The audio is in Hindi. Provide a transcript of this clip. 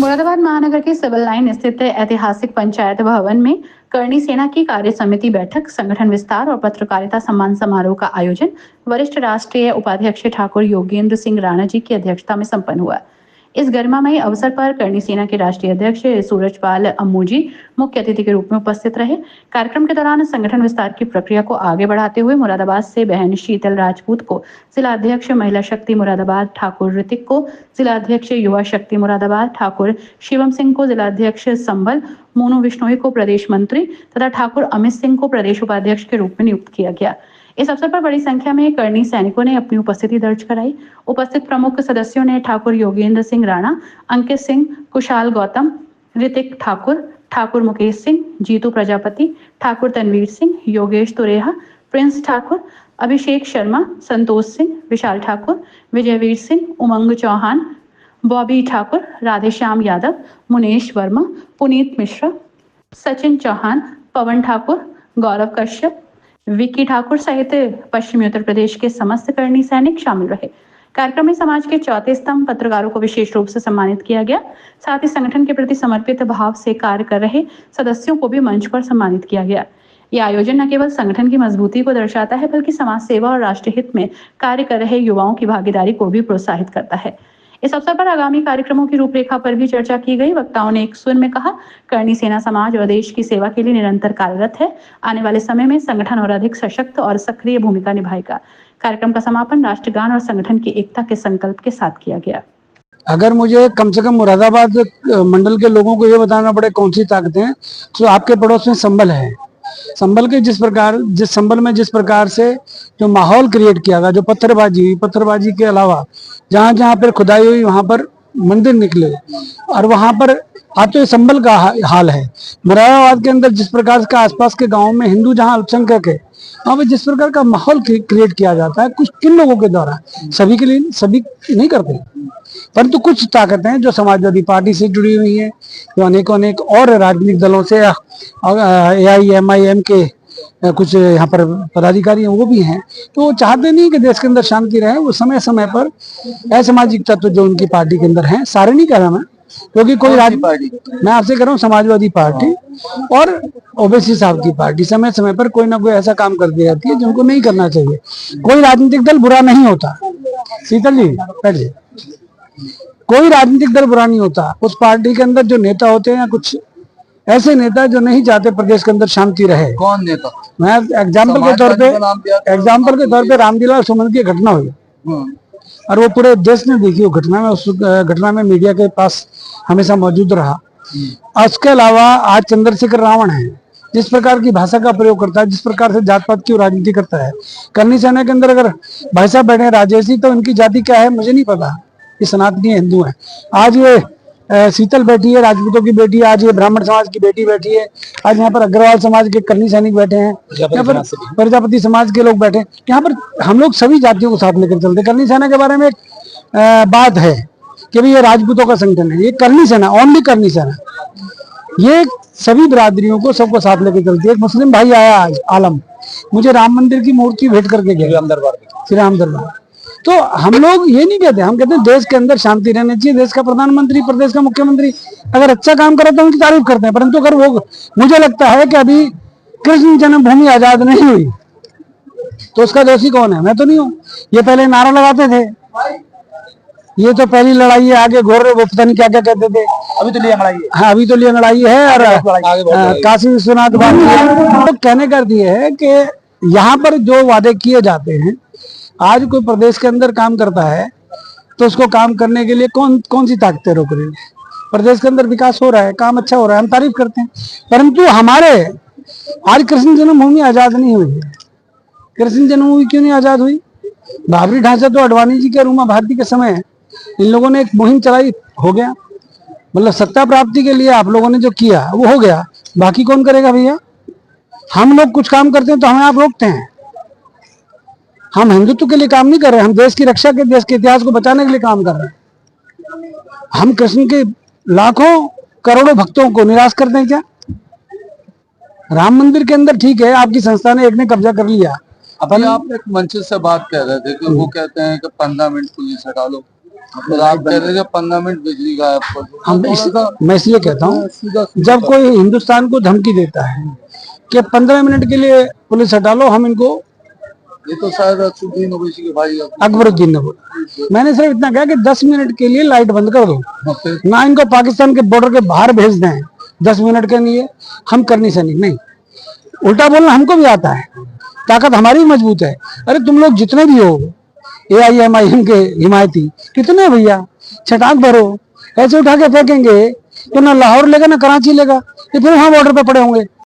मुरादाबाद महानगर के सिविल लाइन स्थित ऐतिहासिक पंचायत भवन में करणी सेना की कार्य समिति बैठक, संगठन विस्तार और पत्रकारिता सम्मान समारोह का आयोजन वरिष्ठ राष्ट्रीय उपाध्यक्ष ठाकुर योगेंद्र सिंह राणा जी की अध्यक्षता में संपन्न हुआ। इस गरिमामयी अवसर पर करणी सेना के राष्ट्रीय अध्यक्ष सूरजपाल अम्मूजी मुख्य अतिथि के रूप में उपस्थित रहे। कार्यक्रम के दौरान संगठन विस्तार की प्रक्रिया को आगे बढ़ाते हुए मुरादाबाद से बहन शीतल राजपूत को जिला अध्यक्ष महिला शक्ति मुरादाबाद, ठाकुर ऋतिक को जिला अध्यक्ष युवा शक्ति मुरादाबाद, ठाकुर शिवम सिंह को जिला अध्यक्ष संबल, मोनू विश्नोई को प्रदेश मंत्री तथा ठाकुर अमित सिंह को प्रदेश उपाध्यक्ष के रूप में नियुक्त किया गया। इस अवसर पर बड़ी संख्या में करणी सैनिकों ने अपनी उपस्थिति दर्ज कराई। उपस्थित प्रमुख सदस्यों ने ठाकुर योगेंद्र सिंह राणा, अंकित सिंह, कुशाल गौतम, ऋतिक ठाकुर, ठाकुर मुकेश सिंह, जीतू प्रजापति, ठाकुर तनवीर सिंह, योगेश तुरेहा, प्रिंस ठाकुर, अभिषेक शर्मा, संतोष सिंह, विशाल ठाकुर, विजयवीर सिंह, उमंग चौहान, बॉबी ठाकुर, राधेश्याम यादव, मुनेश वर्मा, पुनीत मिश्रा, सचिन चौहान, पवन ठाकुर, गौरव कश्यप, विक्की ठाकुर सहित पश्चिमी उत्तर प्रदेश के समस्त करणी सैनिक शामिल रहे। कार्यक्रम में समाज के चौथे स्तंभ पत्रकारों को विशेष रूप से सम्मानित किया गया। साथ ही संगठन के प्रति समर्पित भाव से कार्य कर रहे सदस्यों को भी मंच पर सम्मानित किया गया। यह आयोजन न केवल संगठन की मजबूती को दर्शाता है, बल्कि समाज सेवा और राष्ट्र हित में कार्य कर रहे युवाओं की भागीदारी को भी प्रोत्साहित करता है। इस अवसर पर आगामी कार्यक्रमों की रूपरेखा पर भी चर्चा की गई। वक्ताओं ने एक सुर में कहा, करणी सेना समाज और देश की सेवा के लिए निरंतर कार्यरत है। आने वाले समय में संगठन और अधिक सशक्त और सक्रिय भूमिका निभाएगा। कार्यक्रम का समापन राष्ट्रगान और संगठन की एकता के संकल्प के साथ किया गया। अगर मुझे कम से कम मुरादाबाद मंडल के लोगों को ये बताना पड़े कौन सी ताकतें, तो आपके पड़ोस में संबल है। संबल के जिस संबल में जिस प्रकार से जो माहौल क्रिएट किया गया, जो पत्थरबाजी के अलावा जहां जहां पर खुदाई हुई वहां पर मंदिर निकले, और वहां पर आप तो ये संबल का हाल है। मुरादाबाद के अंदर जिस प्रकार का आसपास के गांवों में हिंदू जहां अल्पसंख्यक है, वहां पर जिस प्रकार का माहौल क्रिएट किया जाता है, कुछ किन लोगों के द्वारा, सभी के लिए सभी नहीं करते, परंतु कुछ ताकतें जो समाजवादी पार्टी से जुड़ी हुई हैं, जो अनेक और राजनीतिक दलों से AIMIM के कुछ यहाँ पर पदाधिकारी हैं, वो भी हैं, तो वो चाहते नहीं कि देश के अंदर शांति रहे। वो समय समय पर असामाजिक तत्व जो उनकी पार्टी के अंदर हैं, सारे नहीं कह रहा मैं, क्योंकि कोई पार्टी, मैं आपसे कह रहा हूँ समाजवादी पार्टी और ओवैसी साहब की पार्टी समय समय पर कोई ना कोई ऐसा काम कर दी जाती है जिनको नहीं करना चाहिए। कोई राजनीतिक दल बुरा नहीं होता, शीतल जी पहले, कोई राजनीतिक दल बुरा नहीं होता। उस पार्टी के अंदर जो नेता होते हैं, कुछ ऐसे नेता जो नहीं चाहते प्रदेश के अंदर शांति रहे। कौन नेता? मैं एग्जाम्पल के तौर पे रामदिलाल सुमन की घटना हुई और वो पूरे देश ने देखी वो घटना में, उस घटना में मीडिया के पास हमेशा मौजूद रहा। उसके अलावा आज चंद्रशेखर रावण है, जिस प्रकार की भाषा का प्रयोग करता है, जिस प्रकार से जात पात की राजनीति करता है। करनी सेना के अंदर अगर भाई साहब बैठे राजेश जी, तो उनकी जाति क्या है मुझे नहीं पता, ये सनातनी हिंदू है। आज ये शीतल बैठी है, राजपूतों की बेटी, आज ये ब्राह्मण समाज की बेटी बैठी है, आज यहाँ पर अग्रवाल समाज के करनी सैनिक बैठे हैं, यहाँ पर प्रजापति समाज के लोग बैठे हैं। यहाँ पर हम लोग सभी जातियों को साथ लेकर चलते। करनी सेना के बारे में एक बात है कि भाई ये राजपूतों का संगठन है, ये करनी सेना, ओनली करनी सेना, ये सभी बिरादरियों को सबको साथ लेकर चलती है। मुस्लिम भाई आया आज आलम, मुझे राम मंदिर की मूर्ति भेंट करके गया, श्री राम दरबार। तो हम लोग ये नहीं कहते, हम कहते हैं देश के अंदर शांति रहनी चाहिए। देश का प्रधानमंत्री, प्रदेश का मुख्यमंत्री अगर अच्छा काम करे तो उनकी तारीफ करते हैं, परंतु अगर वो, मुझे लगता है कि अभी कृष्ण जन्मभूमि आजाद नहीं हुई तो उसका दोषी कौन है? मैं तो नहीं हूँ। ये पहले नारा लगाते थे, ये तो पहली लड़ाई है, आगे घोर वो पता नहीं क्या क्या कहते थे। अभी तो लिया लड़ाई है, हाँ अभी तो लिया लड़ाई है। और काशी विश्वनाथ बात तो कहने कर दिए है कि यहाँ पर जो वादे किए जाते हैं, आज कोई प्रदेश के अंदर काम करता है तो उसको काम करने के लिए कौन सी ताकतें रोक रही है? प्रदेश के अंदर विकास हो रहा है, काम अच्छा हो रहा है, हम तारीफ करते हैं, परंतु हमारे आज कृष्ण जन्मभूमि आजाद नहीं हुई है। कृष्ण जन्मभूमि क्यों नहीं आजाद हुई? बाबरी ढांचा तो अडवाणी जी के, अरुणा भारती के समय इन लोगों ने एक मुहिम चलाई, हो गया। मतलब सत्ता प्राप्ति के लिए आप लोगों ने जो किया वो हो गया, बाकी कौन करेगा भैया? हम लोग कुछ काम करते हैं तो हमें आप रोकते हैं। हम हिंदुत्व के लिए काम नहीं कर रहे, हम देश की रक्षा के, देश के इतिहास को बचाने के लिए काम कर रहे हैं। हम कृष्ण के लाखों करोड़ों भक्तों को निराश कर दें क्या? राम मंदिर के अंदर ठीक है, आपकी संस्था ने, एक ने कब्जा कर लिया। अभी आप एक मंच से बात कर रहे थे कि वो कहते हैं कि 15 मिनट पुलिस हटा लो, फिर आप कह रहे थे 15 मिनट बिजली गायब कर दो। हम मैं इसलिए कहता हूँ, जब कोई हिंदुस्तान को धमकी देता है कि 15 मिनट के लिए पुलिस हटा लो, हम इनको, ये तो शायद असुद्दीन ओवैसी के भाई अकबरुद्दीन ने बोला, मैंने सिर्फ इतना कहा कि 10 मिनट के लिए लाइट बंद कर दो, ना इनको पाकिस्तान के बॉर्डर के बाहर भेज दें 10 मिनट के लिए, हम करनी सैनिक नहीं। उल्टा बोलना हमको भी आता है, ताकत हमारी भी मजबूत है। अरे तुम लोग जितने भी हो AIMIM के हिमायती, कितने भैया, छटाक भरो, ऐसे उठा के फेंकेंगे तो ना लाहौर लेगा ना कराची लेगा, ये फिर वहां बॉर्डर पे पड़े होंगे।